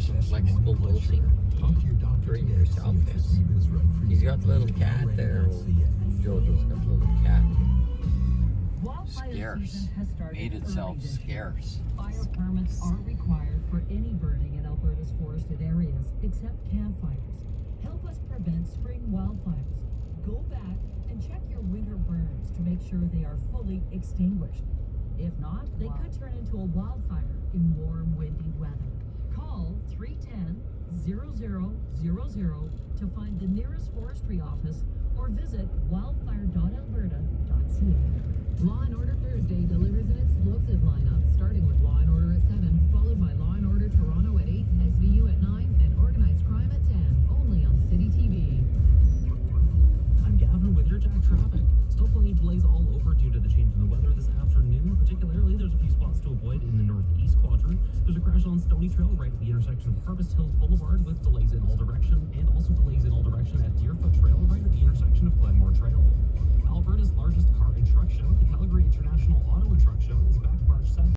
some flexible dosing for yourself. He's got the little cat there. Jojo's got the little cat. Scarce. Made itself scarce. Fire permits are required for any burning in Alberta's forested areas, except campfires. Help us prevent spring wildfires. Go back and check your winter burns to make sure they are fully extinguished. If not, they could turn into a wildfire in warm, windy weather. Call 310-0000 to find the nearest forestry office or visit wildfire.alberta.ca. Law & Order Thursday delivers an explosive lineup, starting with Law & Order at 7, followed by Law & Order Toronto at 8, SVU at 9, and Organized Crime at 10, only on City TV. I'm Gavin with your Jack Traffic. Still plenty of delays all over due to the change in the weather this afternoon. Particularly, there's a few spots to avoid in the northeast quadrant. There's a crash on Stony Trail right at the intersection of Harvest Hills Boulevard with delays